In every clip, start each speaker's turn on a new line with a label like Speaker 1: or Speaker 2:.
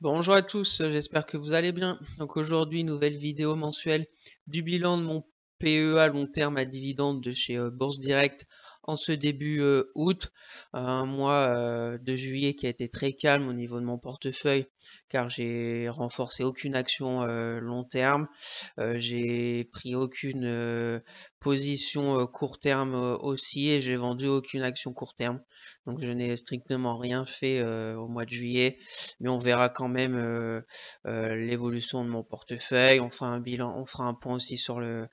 Speaker 1: Bonjour à tous, j'espère que vous allez bien. Donc aujourd'hui, nouvelle vidéo mensuelle du bilan de mon PEA long terme à dividende de chez Bourse Direct en ce début août. Un mois de juillet qui a été très calme au niveau de mon portefeuille car j'ai renforcé aucune action long terme. J'ai pris aucune position court terme aussi et j'ai vendu aucune action court terme. Donc je n'ai strictement rien fait au mois de juillet, mais on verra quand même l'évolution de mon portefeuille. On fera un bilan, on fera un point aussi sur le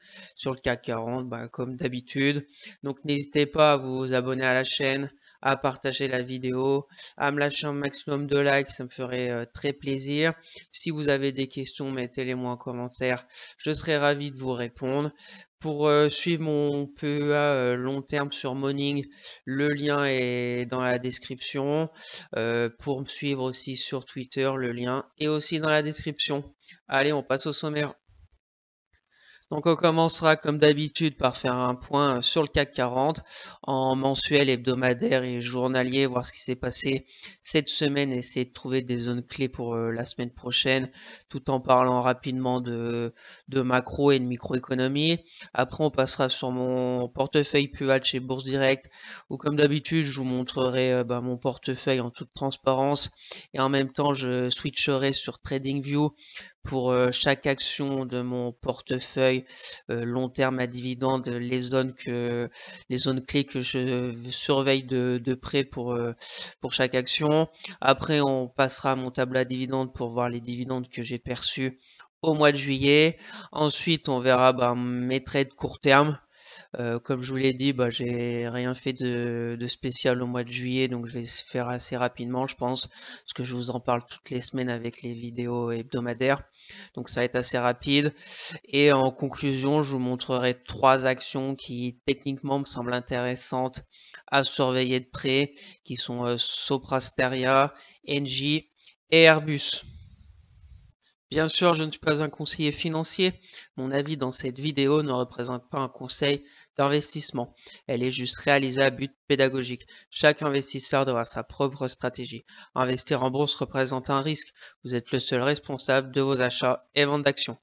Speaker 1: CAC 40, comme d'habitude. Donc n'hésitez pas à vous abonner à la chaîne, à partager la vidéo, à me lâcher un maximum de likes, ça me ferait très plaisir. Si vous avez des questions, mettez-les-moi en commentaire, je serai ravi de vous répondre. Pour suivre mon PEA long terme sur Morning, le lien est dans la description. Pour me suivre aussi sur Twitter, le lien est aussi dans la description. Allez, on passe au sommaire. Donc on commencera comme d'habitude par faire un point sur le CAC 40 en mensuel, hebdomadaire et journalier, voir ce qui s'est passé cette semaine, essayer de trouver des zones clés pour la semaine prochaine, tout en parlant rapidement de macro et de microéconomie. Après on passera sur mon portefeuille PEA de chez Bourse Direct, où comme d'habitude je vous montrerai mon portefeuille en toute transparence et en même temps je switcherai sur TradingView pour chaque action de mon portefeuille long terme à dividende, les zones clés que je surveille de près pour chaque action. Après, on passera à mon tableau à dividendes pour voir les dividendes que j'ai perçus au mois de juillet. Ensuite, on verra mes trades court terme. Comme je vous l'ai dit, j'ai rien fait de spécial au mois de juillet, donc je vais faire assez rapidement, je pense, parce que je vous en parle toutes les semaines avec les vidéos hebdomadaires. Donc ça va être assez rapide. Et en conclusion, je vous montrerai trois actions qui techniquement me semblent intéressantes à surveiller de près, qui sont Soprasteria, Engie et Airbus. Bien sûr, je ne suis pas un conseiller financier. Mon avis dans cette vidéo ne représente pas un conseil d'investissement. Elle est juste réalisée à but pédagogique. Chaque investisseur devra sa propre stratégie. Investir en bourse représente un risque. Vous êtes le seul responsable de vos achats et ventes d'actions.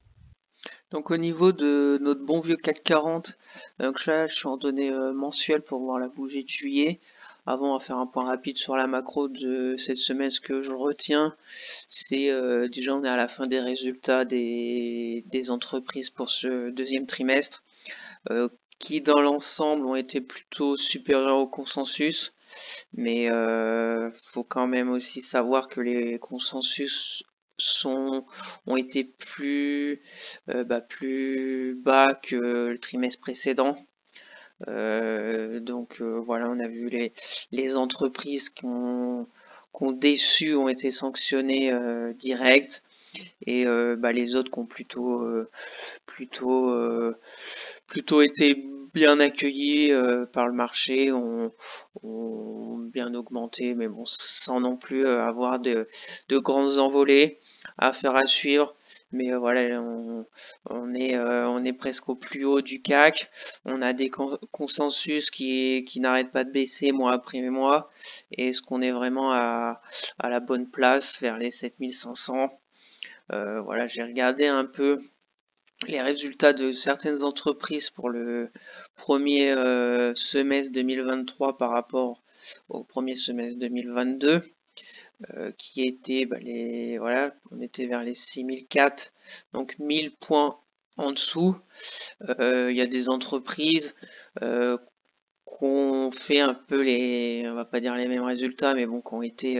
Speaker 1: Donc au niveau de notre bon vieux CAC 40, donc là je suis en données mensuelles pour voir la bougie de juillet. Avant, on va faire un point rapide sur la macro de cette semaine. Ce que je retiens, c'est déjà on est à la fin des résultats des entreprises pour ce deuxième trimestre, qui dans l'ensemble ont été plutôt supérieurs au consensus. Mais faut quand même aussi savoir que les consensus ont été plus bas que le trimestre précédent. Voilà, on a vu les entreprises qui ont déçu ont été sanctionnées direct, et les autres qui ont plutôt été bien accueillis par le marché, ont bien augmenté, mais bon, sans non plus avoir de grandes envolées. Affaire à suivre. Mais voilà, on est presque au plus haut du CAC. On a des consensus qui n'arrêtent pas de baisser mois après mois. Et est-ce qu'on est vraiment à la bonne place vers les 7500? Voilà, j'ai regardé un peu les résultats de certaines entreprises pour le premier semestre 2023 par rapport au premier semestre 2022, qui était on était vers les 6004, donc 1000 points en dessous. Il y a des entreprises qu'on fait un peu on va pas dire les mêmes résultats, mais bon, qui ont été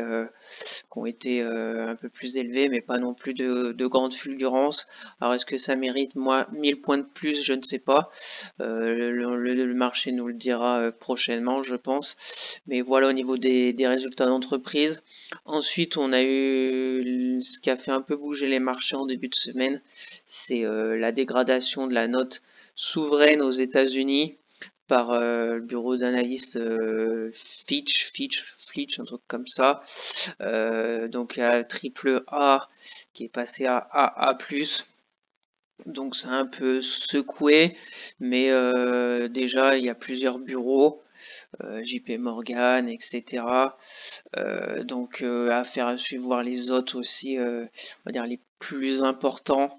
Speaker 1: un peu plus élevés, mais pas non plus de grande fulgurance. Alors est-ce que ça mérite, moi, 1000 points de plus? Je ne sais pas. Le marché nous le dira prochainement, je pense. Mais voilà au niveau des résultats d'entreprise. Ensuite, on a eu ce qui a fait un peu bouger les marchés en début de semaine, c'est la dégradation de la note souveraine aux États-Unis par le bureau d'analyste Fitch, un truc comme ça. Donc à triple A qui est passé à AA+. Donc c'est un peu secoué, mais déjà il y a plusieurs bureaux
Speaker 2: JP Morgan, etc. Donc affaire à suivre, voir les autres aussi, on va dire les plus importants.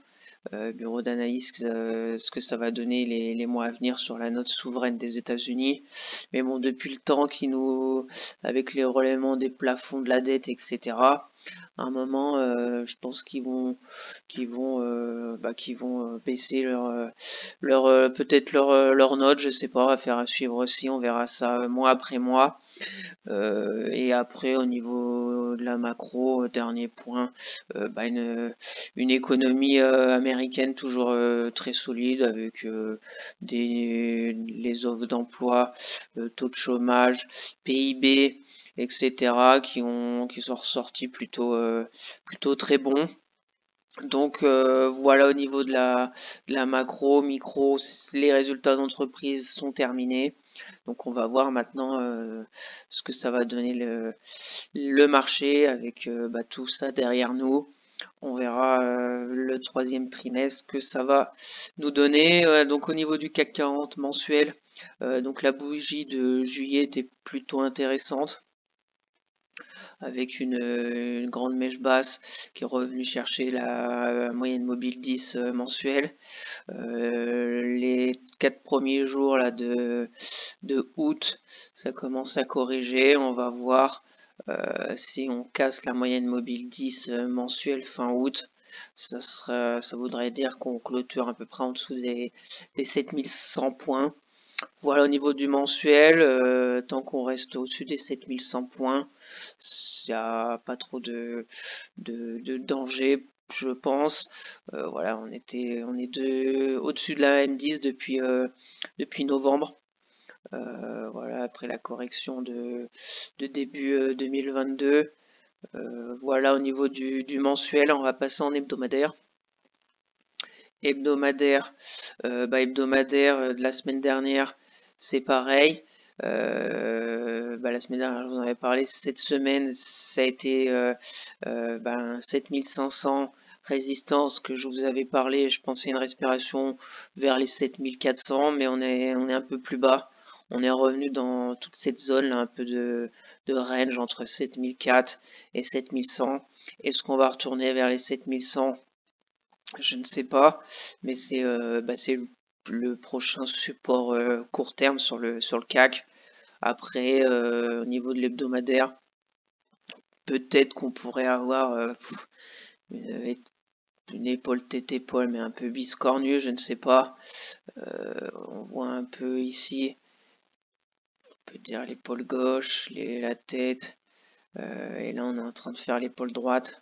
Speaker 2: Bureau d'analyse, ce que ça va donner les mois à venir sur la note souveraine des États-Unis. Mais bon, depuis le temps avec les relèvements des plafonds de la dette, etc. À un moment, je pense qu'ils vont baisser peut-être leur note, je sais pas, affaire à suivre aussi. On verra ça mois après mois. Et après, au niveau de la macro, dernier point, une économie américaine toujours très solide avec les offres d'emploi, taux de chômage, PIB, etc. qui sont ressortis plutôt très bons. Donc voilà, au niveau de la macro, micro, les résultats d'entreprise sont terminés. Donc on va voir maintenant ce que ça va donner le marché avec tout ça derrière nous. On verra le troisième trimestre que ça va nous donner. Donc au niveau du CAC 40 mensuel, donc la bougie de juillet était plutôt intéressante, avec une grande mèche basse qui est revenue chercher la moyenne mobile 10 mensuelle. Les 4 premiers jours là, de août, ça commence à corriger. On va voir si on casse la moyenne mobile 10 mensuelle fin août. Ça voudrait dire qu'on clôture à peu près en dessous des 7100 points. Voilà, au niveau du mensuel, tant qu'on reste au-dessus des 7100 points, il n'y a pas trop de danger, je pense. Voilà, on est au-dessus de la M10 depuis novembre. Voilà, après la correction de début 2022. Voilà, au niveau du mensuel, on va passer en hebdomadaire. Hebdomadaire, de la semaine dernière, c'est pareil. La semaine dernière, je vous en avais parlé. Cette semaine, ça a été 7500 résistance que je vous avais parlé. Je pensais une respiration vers les 7400, mais on est un peu plus bas. On est revenu dans toute cette zone là, un peu de range entre 7004 et 7100. Est-ce qu'on va retourner vers les 7100? Je ne sais pas, mais c'est le prochain support court terme sur le CAC. Après, au niveau de l'hebdomadaire, peut-être qu'on pourrait avoir une épaule tête épaule, mais un peu biscornue, je ne sais pas. On voit un peu ici, on peut dire l'épaule gauche, la tête, et là on est en train de faire l'épaule droite.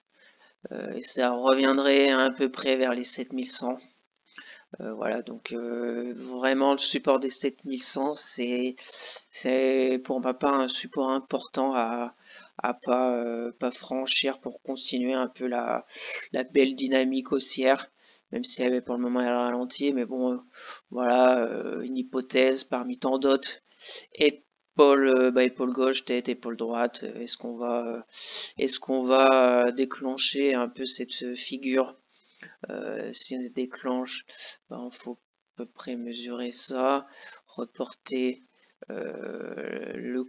Speaker 2: Et ça reviendrait à peu près vers les 7100. Voilà, donc vraiment le support des 7100, c'est pour ma part un support important à pas franchir pour continuer un peu la belle dynamique haussière, même si elle, pour le moment elle ralentit, mais bon, voilà, une hypothèse parmi tant d'autres. Épaule gauche, tête, épaule droite, est-ce qu'on va déclencher un peu cette figure? Si on déclenche, il faut à peu près mesurer ça, reporter le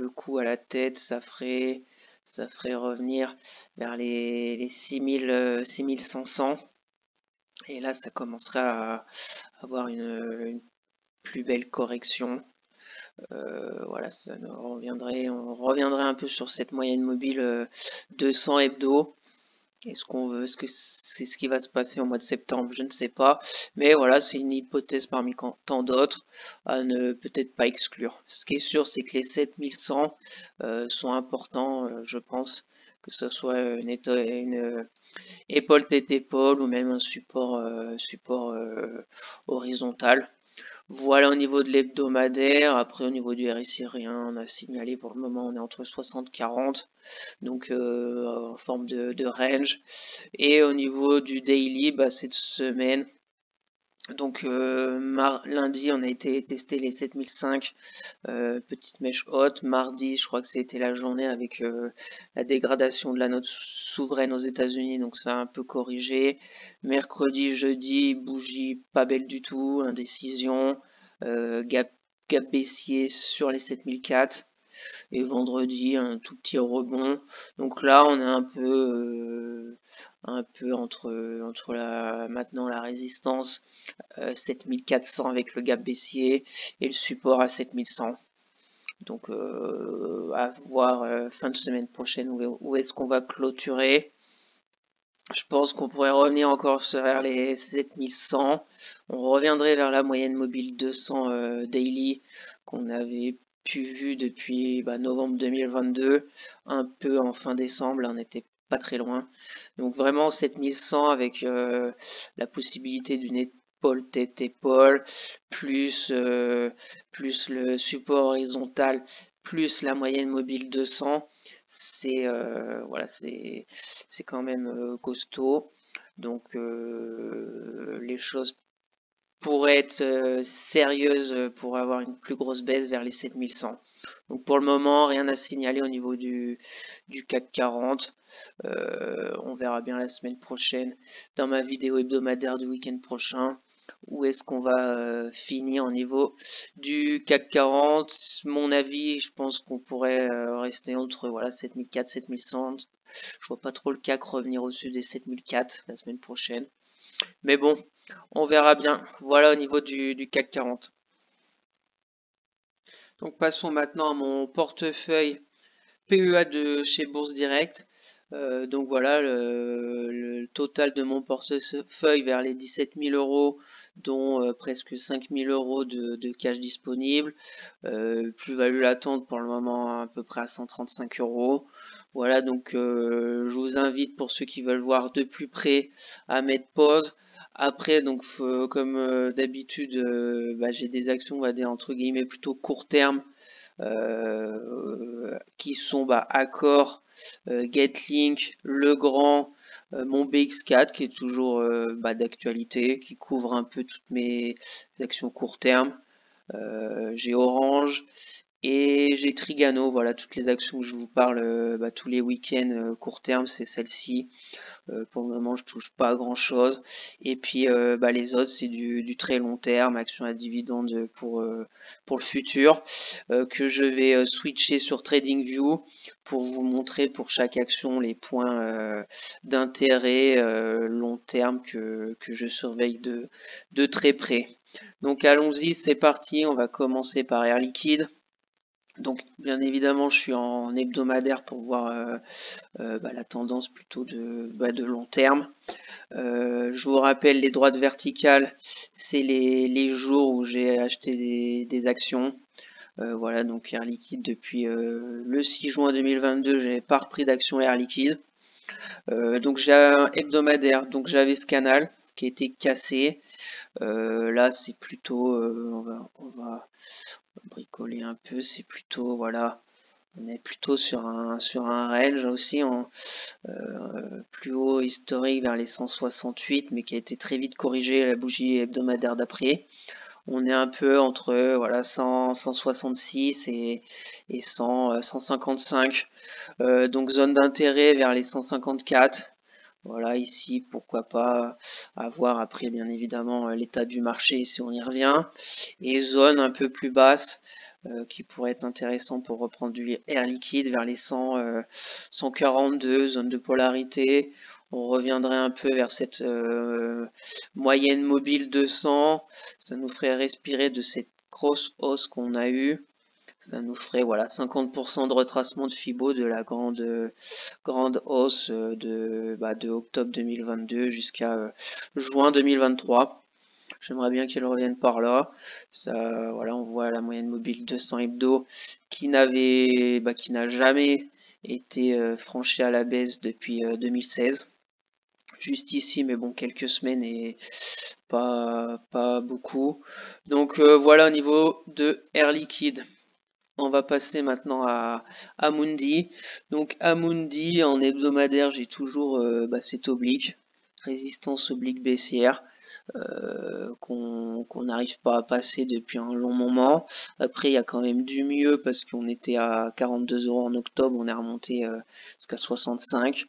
Speaker 2: coup à la tête, ça ferait revenir vers les 6500. Et là, ça commencerait à avoir une plus belle correction. Voilà, on reviendrait un peu sur cette moyenne mobile 200 hebdo. Est-ce que c'est ce qui va se passer au mois de septembre? Je ne sais pas. Mais voilà, c'est une hypothèse parmi tant d'autres à ne peut-être pas exclure. Ce qui est sûr, c'est que les 7100 sont importants, je pense, que ce soit une épaule tête épaule ou même un support horizontal. Voilà au niveau de l'hebdomadaire. Après, au niveau du RSI, rien à signaler pour le moment. On est entre 60 et 40, donc en forme de range. Et au niveau du daily, cette semaine, donc lundi, on a été tester les 7005, petite mèche haute. Mardi, je crois que c'était la journée avec la dégradation de la note souveraine aux États-Unis, donc ça a un peu corrigé. Mercredi, jeudi, bougie pas belle du tout, indécision, gap gap baissier sur les 7004. Et vendredi, un tout petit rebond. Donc là, on est un peu entre maintenant la résistance 7400 avec le gap baissier et le support à 7100. Donc à voir fin de semaine prochaine où est-ce qu'on va clôturer. Je pense qu'on pourrait revenir encore vers les 7100. On reviendrait vers la moyenne mobile 200 daily qu'on avait pu vu depuis novembre 2022, un peu en fin décembre, là on n'était pas très loin. Donc vraiment 7100 avec la possibilité d'une épaule tête-épaule, plus le support horizontal, plus la moyenne mobile 200. C'est voilà, c'est quand même costaud. Donc les choses pourraient être sérieuses pour avoir une plus grosse baisse vers les 7100. Donc pour le moment, rien à signaler au niveau du CAC 40. On verra bien la semaine prochaine dans ma vidéo hebdomadaire du week-end prochain. Où est-ce qu'on va finir au niveau du CAC 40? Mon avis, je pense qu'on pourrait rester entre 7004, 7100. Je vois pas trop le CAC revenir au-dessus des 7004 la semaine prochaine. Mais bon, on verra bien. Voilà au niveau du CAC 40. Donc passons maintenant à mon portefeuille PEA de chez Bourse Direct. Donc voilà le total de mon portefeuille vers les 17 000 euros, dont presque 5 000 euros de cash disponible. Plus-value latente pour le moment à peu près à 135 euros. Voilà, donc je vous invite, pour ceux qui veulent voir de plus près, à mettre pause. Après, donc comme d'habitude, j'ai des actions, on va dire entre guillemets plutôt court terme, qui sont Accor, Getlink, Legrand, mon BX4 qui est toujours d'actualité, qui couvre un peu toutes mes actions court terme. J'ai Orange et j'ai Trigano. Voilà, toutes les actions que je vous parle tous les week-ends court terme, c'est celle-ci. Pour le moment, je touche pas à grand chose. Et puis les autres, c'est du très long terme, action à dividende pour le futur, que je vais switcher sur TradingView pour vous montrer pour chaque action les points d'intérêt long terme que je surveille de très près. Donc allons-y, c'est parti. On va commencer par Air Liquide. Donc bien évidemment, je suis en hebdomadaire pour voir la tendance plutôt de long terme. Je vous rappelle, les droites verticales, c'est les jours où j'ai acheté des actions. Voilà, donc Air Liquide depuis le 6 juin 2022, j'avais pas repris d'action Air Liquide. Donc j'ai un hebdomadaire, donc j'avais ce canal qui a été cassé. Là, c'est plutôt, on va bricoler un peu, c'est plutôt, voilà, on est plutôt sur un range aussi en plus haut historique vers les 168, mais qui a été très vite corrigé à la bougie hebdomadaire d'après. On est un peu entre 166 et 155. Donc zone d'intérêt vers les 154. Voilà, ici, pourquoi pas avoir après, bien évidemment, l'état du marché si on y revient. Et zone un peu plus basse qui pourrait être intéressant pour reprendre du air liquide vers les 142, zone de polarité. On reviendrait un peu vers cette moyenne mobile 200. Ça nous ferait respirer de cette grosse hausse qu'on a eue. Ça nous ferait 50% de retracement de Fibo de la grande hausse de octobre 2022 jusqu'à juin 2023. J'aimerais bien qu'elle revienne par là. Ça, on voit la moyenne mobile 200 hebdo qui n'a jamais été franchie à la baisse depuis 2016. Juste ici, mais bon, quelques semaines et pas beaucoup. Donc voilà au niveau de Air Liquide. On va passer maintenant à Amundi. Donc Amundi, en hebdomadaire, j'ai toujours cet oblique, résistance oblique baissière, qu'on n'arrive pas à passer depuis un long moment. Après, il y a quand même du mieux parce qu'on était à 42 euros en octobre, on est remonté jusqu'à 65.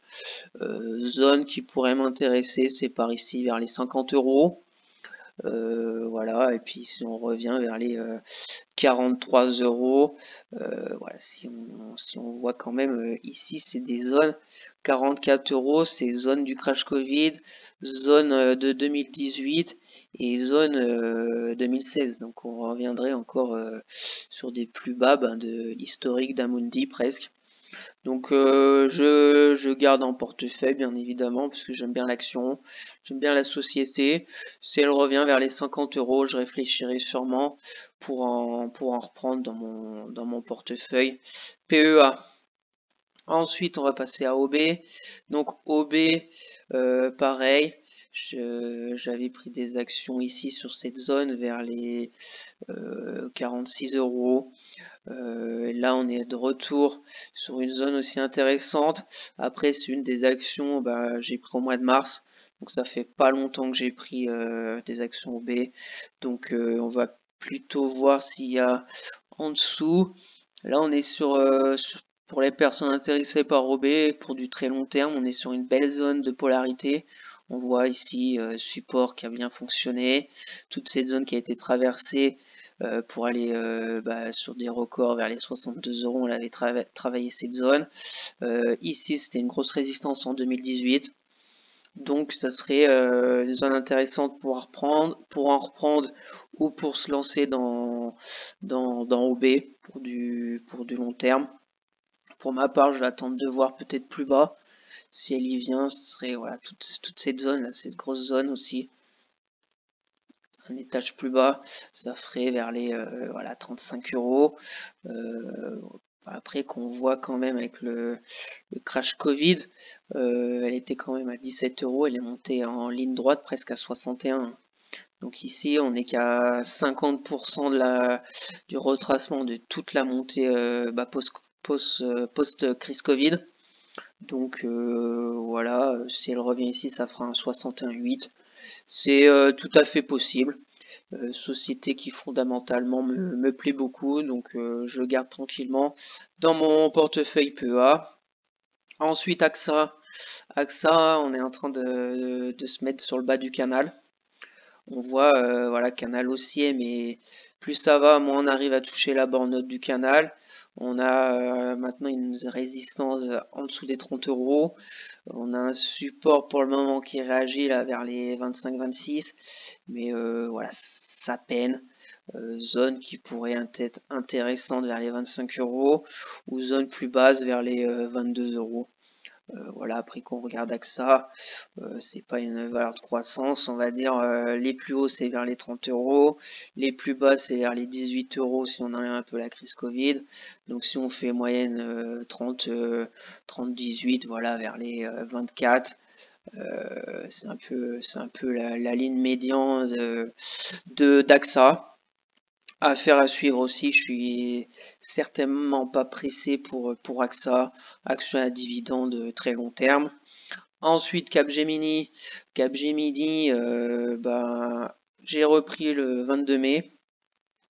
Speaker 2: Zone qui pourrait m'intéresser, c'est par ici vers les 50 euros. Voilà, et puis si on revient vers les 43 €, voilà, si on voit quand même ici, c'est des zones 44 €, c'est zone du crash Covid, zone de 2018 et zone 2016. Donc on reviendrait encore sur des plus bas de historique d'Amundi presque. Donc je garde en portefeuille bien évidemment parce que j'aime bien l'action, j'aime bien la société. Si elle revient vers les 50 €, je réfléchirai sûrement pour en reprendre dans mon portefeuille PEA. Ensuite, on va passer à OB. Donc OB, pareil, j'avais pris des actions ici sur cette zone vers les 46 €. Là, on est de retour sur une zone aussi intéressante. Après, c'est une des actions, j'ai pris au mois de mars. Donc ça fait pas longtemps que j'ai pris des actions OB. Donc on va plutôt voir s'il y a en dessous. Là, on est pour les personnes intéressées par OB, pour du très long terme, on est sur une belle zone de polarité. On voit ici support qui a bien fonctionné, toute cette zone qui a été traversée pour aller sur des records vers les 62 €, on avait travaillé cette zone. Ici, c'était une grosse résistance en 2018. Donc, ça serait une zone intéressante pour en reprendre ou pour se lancer dans OB pour du long terme. Pour ma part, je vais attendre de voir peut-être plus bas. Si elle y vient, ce serait voilà, toute cette zone, là, cette grosse zone aussi. Un étage plus bas, ça ferait vers les 35 €. Après qu'on voit quand même avec le crash Covid, elle était quand même à 17 €, elle est montée en ligne droite presque à 61. Donc ici, on n'est qu'à 50% du retracement de toute la montée post-crise Covid. Donc voilà, si elle revient ici, ça fera un 61,8. C'est tout à fait possible. Société qui fondamentalement me plaît beaucoup, donc je garde tranquillement dans mon portefeuille PEA. Ensuite AXA. AXA, on est en train de se mettre sur le bas du canal. On voit, voilà, canal haussier, mais plus ça va, moins on arrive à toucher la borne haute du canal. On a maintenant une résistance en dessous des 30 €. On a un support pour le moment qui réagit là vers les 25-26, mais voilà, ça peine. Zone qui pourrait être intéressante vers les 25 € ou zone plus basse vers les 22 €. Voilà, après qu'on regarde AXA, c'est pas une valeur de croissance, on va dire les plus hauts c'est vers les 30 €, les plus bas c'est vers les 18 € si on enlève un peu la crise Covid. Donc si on fait moyenne 30, 18, voilà, vers les 24. C'est un peu la ligne médian d'AXA. Affaire à suivre aussi, je suis certainement pas pressé pour AXA, action à dividende très long terme. Ensuite, Capgemini, j'ai repris le 22 mai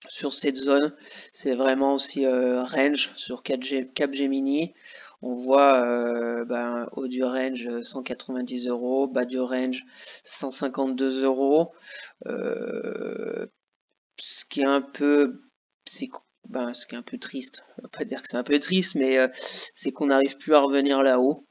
Speaker 2: sur cette zone. C'est vraiment aussi range sur Capgemini. On voit haut du range 190 €, bas du range 152 €. Ce qui est un peu, ce qui est un peu triste. On va pas dire que c'est un peu triste, mais c'est qu'on n'arrive plus à revenir là-haut.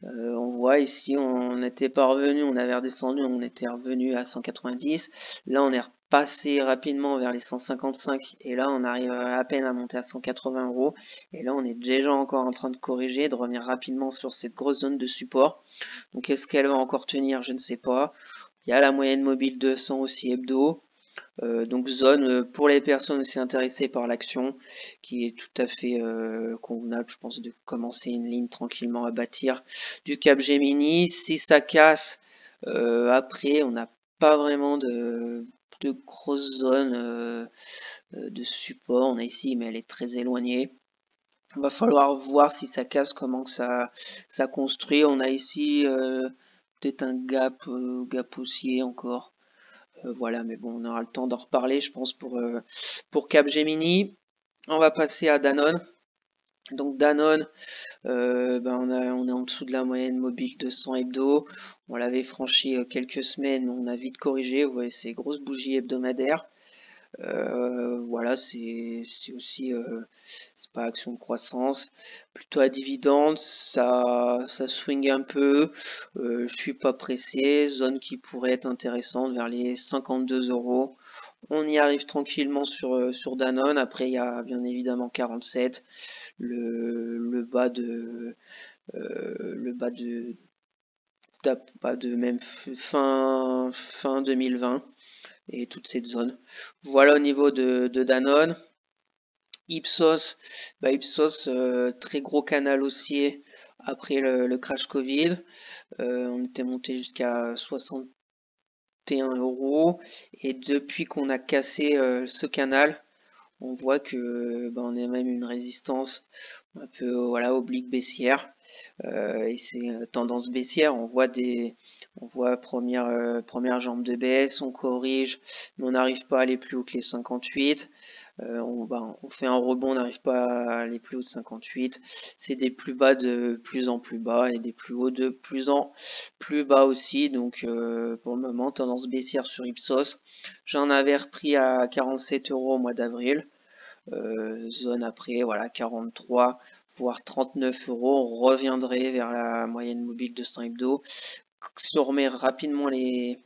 Speaker 2: On voit ici, on n'était pas revenu, on avait redescendu, on était revenu à 190. Là, on est repassé rapidement vers les 155 et là, on arrive à peine à monter à 180 €. Et là, on est déjà encore en train de corriger, de revenir rapidement sur cette grosse zone de support. Donc, est-ce qu'elle va encore tenir? Je ne sais pas. Il y a la moyenne mobile 200 aussi hebdo. Donc zone pour les personnes aussi intéressées par l'action qui est tout à fait convenable, je pense, de commencer une ligne tranquillement à bâtir du Capgemini. Si ça casse, après on n'a pas vraiment de grosses zones de support. On a ici, mais elle est très éloignée. Il va falloir voir si ça casse, comment ça construit. On a ici peut-être un gap haussier encore. Voilà, mais bon, on aura le temps d'en reparler, je pense, pour Capgemini. On va passer à Danone. Donc Danone, on est en dessous de la moyenne mobile de 100 hebdo. On l'avait franchi quelques semaines, mais on a vite corrigé. Vous voyez ces grosses bougies hebdomadaires. Voilà, c'est aussi c'est pas action de croissance, plutôt à dividende, ça swing un peu. Je suis pas pressé, zone qui pourrait être intéressante vers les 52 euros. On y arrive tranquillement sur Danone. Après, il y a bien évidemment 47, le bas de le bas de même fin 2020 et toute cette zone. Voilà au niveau de Danone. Ipsos, Ipsos, très gros canal haussier après le crash Covid. On était monté jusqu'à 61 euros et depuis qu'on a cassé ce canal, on voit que on a même une résistance un peu voilà oblique baissière. Et c'est tendance baissière. On voit première jambe de baisse, on corrige, mais on n'arrive pas à aller plus haut que les 58. On fait un rebond, on n'arrive pas à aller plus haut de 58. C'est des plus bas de plus en plus bas et des plus hauts de plus en plus bas aussi. Donc pour le moment, tendance baissière sur Ipsos. J'en avais repris à 47 euros au mois d'avril. Zone après, voilà, 43 voire 39 euros. On reviendrait vers la moyenne mobile de 100 hebdo. Si on remet rapidement les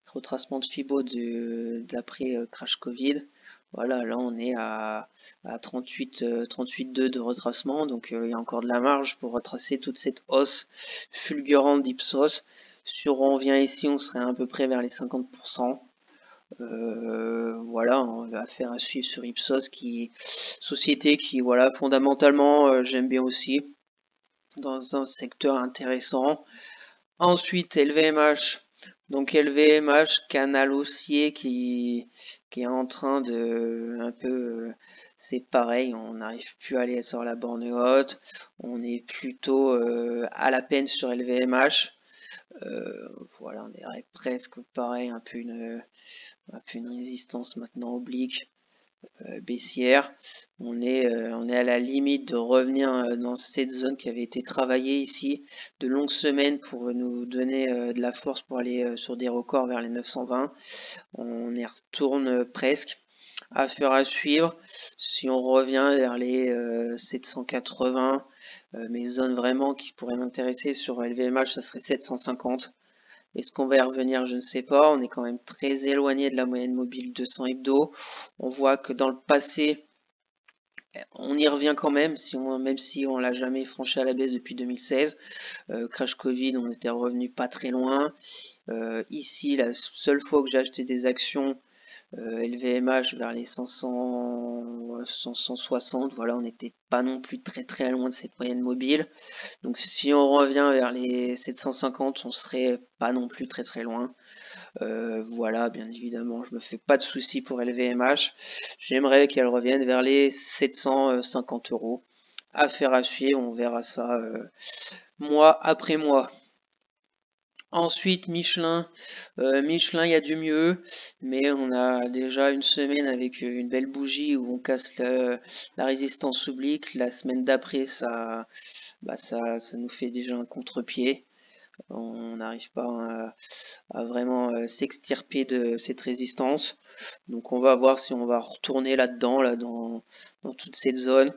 Speaker 2: retracements de Fibo d'après crash Covid, voilà, là on est à 38,2 de retracement, donc il y a encore de la marge pour retracer toute cette hausse fulgurante d'Ipsos. Si on revient ici, on serait à peu près vers les 50%. Voilà, on va faire à suivre sur Ipsos, société qui, voilà, fondamentalement, j'aime bien aussi, dans un secteur intéressant. Ensuite, LVMH. Donc LVMH, canal haussier qui est en train de un peu, c'est pareil, on n'arrive plus à aller sur la borne haute, on est plutôt à la peine sur LVMH. Voilà, on est presque pareil, un peu une résistance maintenant oblique. Baissière. On est à la limite de revenir dans cette zone qui avait été travaillée ici de longues semaines pour nous donner de la force pour aller sur des records vers les 920. On y retourne presque. Affaire à suivre. Si on revient vers les 780, mes zones vraiment qui pourraient m'intéresser sur LVMH, ça serait 750. Est-ce qu'on va y revenir? Je ne sais pas. On est quand même très éloigné de la moyenne mobile de 100 hebdo. On voit que dans le passé, on y revient quand même, même si on l'a jamais franchi à la baisse depuis 2016. Crash Covid, on était revenu pas très loin. Ici, la seule fois que j'ai acheté des actions LVMH vers les 500, 160, voilà, on n'était pas non plus très très loin de cette moyenne mobile. Donc si on revient vers les 750, on serait pas non plus très très loin. Voilà, bien évidemment, je me fais pas de soucis pour LVMH. J'aimerais qu'elle revienne vers les 750 euros. Affaire à suivre, on verra ça mois après mois. Ensuite, Michelin. Michelin, il y a du mieux, mais on a déjà une semaine avec une belle bougie où on casse la résistance oblique. La semaine d'après, ça nous fait déjà un contre-pied. On n'arrive pas à vraiment s'extirper de cette résistance. Donc on va voir si on va retourner là-dedans, dans toute cette zone.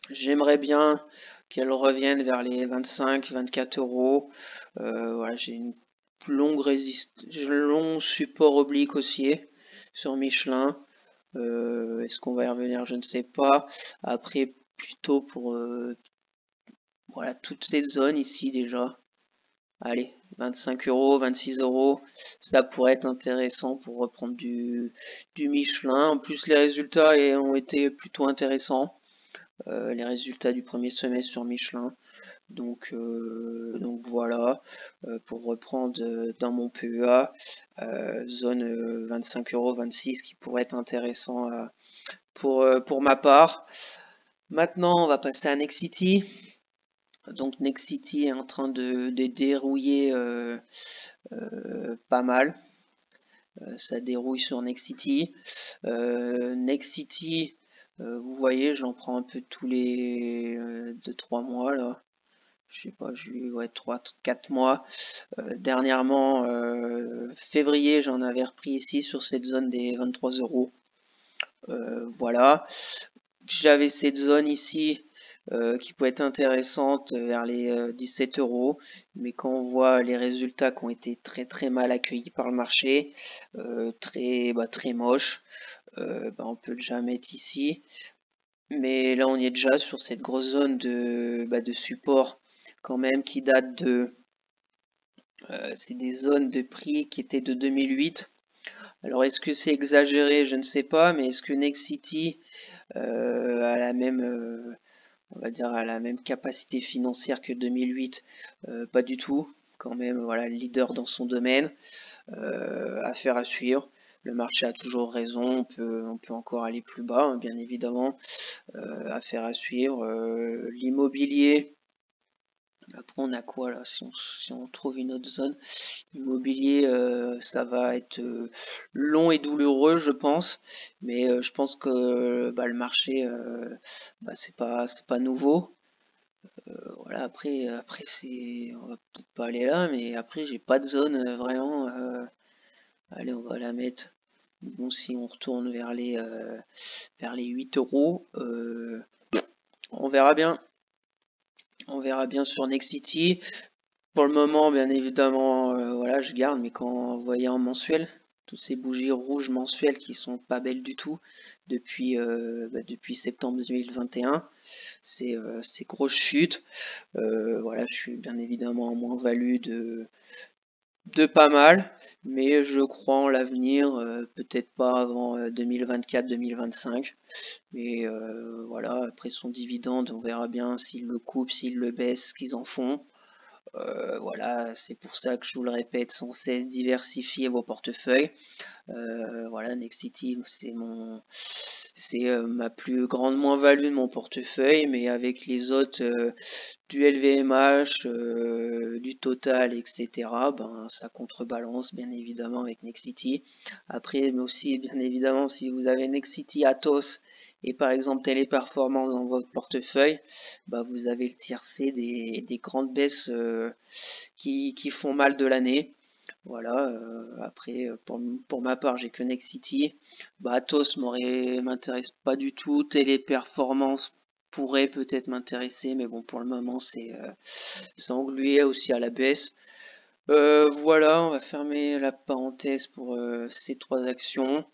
Speaker 2: J'aimerais bien qu'elle revienne vers les 25-24 euros. Voilà, j'ai une long support oblique haussier sur Michelin. Est-ce qu'on va y revenir? Je ne sais pas. Après, plutôt pour voilà, toute cette zone ici déjà. Allez, 25 euros, 26 euros, ça pourrait être intéressant pour reprendre du Michelin. En plus, les résultats ont été plutôt intéressants. Les résultats du premier semestre sur Michelin. Donc voilà, pour reprendre dans mon PEA, zone 25 euros, 26 qui pourrait être intéressant pour ma part. Maintenant, on va passer à Nexity. Donc Nexity est en train de dérouiller pas mal. Ça dérouille sur Nexity. Nexity, Vous voyez, j'en prends un peu tous les 2-3 mois là. Je sais pas, j'ai eu 3-4 mois. Dernièrement, février, j'en avais repris ici sur cette zone des 23 euros. Voilà. J'avais cette zone ici qui peut être intéressante vers les 17 euros, mais quand on voit les résultats qui ont été très mal accueillis par le marché, très moche, on peut déjà mettre ici. Mais là, on y est déjà sur cette grosse zone de support quand même qui date de... c'est des zones de prix qui étaient de 2008. Alors, est-ce que c'est exagéré? Je ne sais pas, mais est-ce que Nexity a la même, on va dire, a la même capacité financière que 2008? Pas du tout. Quand même, voilà, leader dans son domaine. Affaire à suivre. Le marché a toujours raison. On peut encore aller plus bas, hein, bien évidemment. Affaire à suivre. L'immobilier. Après, on a quoi là si on trouve une autre zone? Immobilier, ça va être long et douloureux, je pense. Mais je pense que le marché, c'est pas nouveau. Voilà, après on va peut-être pas aller là, mais après j'ai pas de zone vraiment. Allez, on va la mettre. Bon, si on retourne vers les 8 euros, on verra bien. On verra bien sur Nexity. Pour le moment, bien évidemment, voilà, je garde, mais quand vous voyez en mensuel, toutes ces bougies rouges mensuelles qui sont pas belles du tout depuis septembre 2021, c'est grosse chute. Voilà, je suis bien évidemment en moins-value de pas mal, mais je crois en l'avenir, peut-être pas avant 2024-2025. Mais voilà, après son dividende, on verra bien s'ils le coupent, s'ils le baissent, ce qu'ils en font. Voilà, c'est pour ça que je vous le répète sans cesse, diversifiez vos portefeuilles. Voilà, Nexity, c'est ma plus grande moins-value de mon portefeuille, mais avec les autres du LVMH, du Total, etc., ça contrebalance bien évidemment avec Nexity. Après, mais aussi bien évidemment, si vous avez Nexity, Atos et par exemple Téléperformance dans votre portefeuille, vous avez le tiercé des grandes baisses qui font mal de l'année. Voilà, après, pour ma part, j'ai que Nexity. Atos m'intéresse pas du tout. Téléperformance pourrait peut-être m'intéresser, mais bon, pour le moment, c'est englué aussi à la baisse. Voilà, on va fermer la parenthèse pour ces trois actions.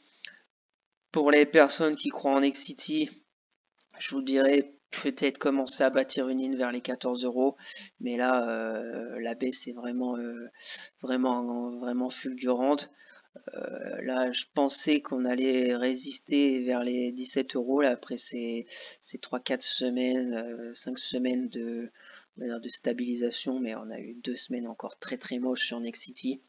Speaker 2: Pour les personnes qui croient en Nexity, je vous dirais peut-être commencer à bâtir une ligne vers les 14 euros, mais là, la baisse est vraiment fulgurante. Là, je pensais qu'on allait résister vers les 17 euros là, après ces 3-4 semaines, 5 semaines de stabilisation, mais on a eu 2 semaines encore très moches sur Nexity.